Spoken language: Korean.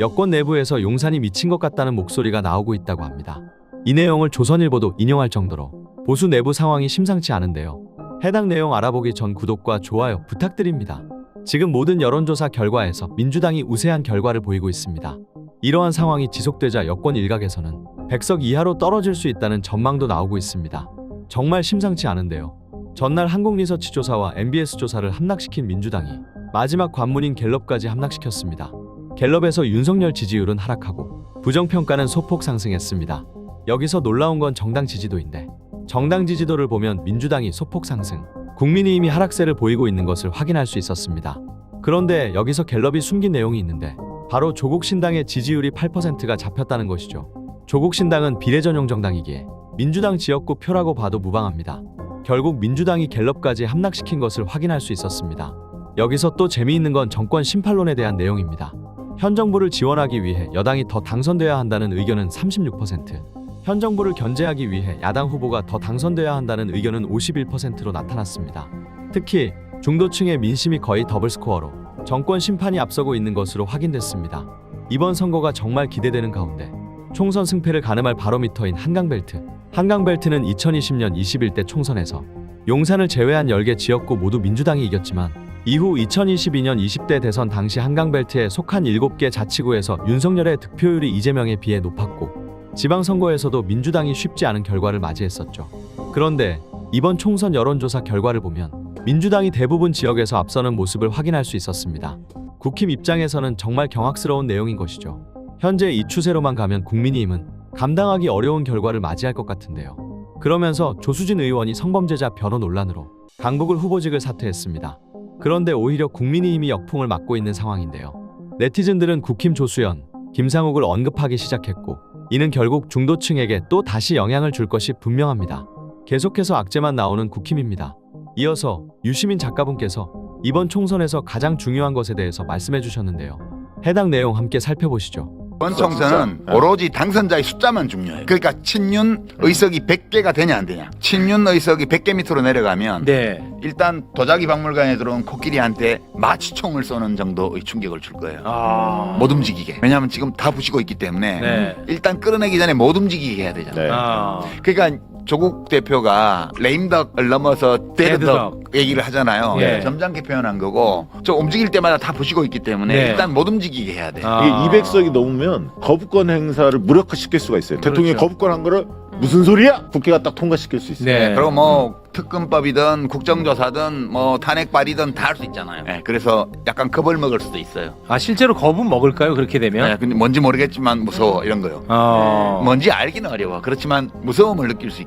여권 내부에서 용산이 미친 것 같다는 목소리가 나오고 있다고 합니다. 이 내용을 조선일보도 인용할 정도로 보수 내부 상황이 심상치 않은데요. 해당 내용 알아보기 전 구독과 좋아요 부탁드립니다. 지금 모든 여론조사 결과에서 민주당이 우세한 결과를 보이고 있습니다. 이러한 상황이 지속되자 여권 일각에서는 100석 이하로 떨어질 수 있다는 전망도 나오고 있습니다. 정말 심상치 않은데요. 전날 한국리서치 조사와 MBS 조사를 함락시킨 민주당이 마지막 관문인 갤럽까지 함락시켰습니다. 갤럽에서 윤석열 지지율은 하락하고 부정평가는 소폭 상승했습니다. 여기서 놀라운 건 정당 지지도인데 정당 지지도를 보면 민주당이 소폭 상승, 국민의힘이 하락세를 보이고 있는 것을 확인할 수 있었습니다. 그런데 여기서 갤럽이 숨긴 내용이 있는데 바로 조국신당의 지지율이 8%가 잡혔다는 것이죠. 조국신당은 비례전용 정당이기에 민주당 지역구 표라고 봐도 무방합니다. 결국 민주당이 갤럽까지 함락시킨 것을 확인할 수 있었습니다. 여기서 또 재미있는 건 정권 심판론에 대한 내용입니다. 현 정부를 지원하기 위해 여당이 더 당선돼야 한다는 의견은 36%, 현 정부를 견제하기 위해 야당 후보가 더 당선돼야 한다는 의견은 51%로 나타났습니다. 특히 중도층의 민심이 거의 더블 스코어로 정권 심판이 앞서고 있는 것으로 확인됐습니다. 이번 선거가 정말 기대되는 가운데 총선 승패를 가늠할 바로미터인 한강벨트. 한강벨트는 2020년 21대 총선에서 용산을 제외한 10개 지역구 모두 민주당이 이겼지만 이후 2022년 20대 대선 당시 한강벨트에 속한 7개 자치구에서 윤석열의 득표율이 이재명에 비해 높았고 지방선거에서도 민주당이 쉽지 않은 결과를 맞이했었죠. 그런데 이번 총선 여론조사 결과를 보면 민주당이 대부분 지역에서 앞서는 모습을 확인할 수 있었습니다. 국힘 입장에서는 정말 경악스러운 내용인 것이죠. 현재 이 추세로만 가면 국민의힘은 감당하기 어려운 결과를 맞이할 것 같은데요. 그러면서 조수진 의원이 성범죄자 변호 논란으로 강북을 후보직을 사퇴했습니다. 그런데 오히려 국민의힘이 역풍을 맞고 있는 상황인데요. 네티즌들은 국힘 조수연, 김상욱을 언급하기 시작했고 이는 결국 중도층에게 또 다시 영향을 줄 것이 분명합니다. 계속해서 악재만 나오는 국힘입니다. 이어서 유시민 작가분께서 이번 총선에서 가장 중요한 것에 대해서 말씀해 주셨는데요. 해당 내용 함께 살펴보시죠. 이번 총선은 오로지 당선자의 숫자만 중요해요. 그러니까 친윤 의석이 100개가 되냐 안 되냐. 친윤 의석이 100개 밑으로 내려가면 일단 도자기 박물관에 들어온 코끼리한테 마취총을 쏘는 정도의 충격을 줄 거예요. 못 움직이게. 왜냐하면 지금 다 부시고 있기 때문에 일단 끌어내기 전에 못 움직이게 해야 되잖아요. 그러니까 조국 대표가 레임덕을 넘어서 데드덕 얘기를 하잖아요. 점잖게 표현한 거고 저 움직일 때마다 다 부시고 있기 때문에 일단 못 움직이게 해야 돼. 이게 200석이 넘으면 거부권 행사를 무력화시킬 수가 있어요. 대통령이 거부권한 거를 무슨 소리야? 국회가 딱 통과시킬 수 있어요. 그리고 뭐 특검법이든 국정조사든 뭐 탄핵 발의든 다 할 수 있잖아요. 그래서 약간 겁을 먹을 수도 있어요. 실제로 겁은 먹을까요? 그렇게 되면? 근데 뭔지 모르겠지만 무서워 이런 거요. 뭔지 알기는 어려워. 그렇지만 무서움을 느낄 수 있겠죠.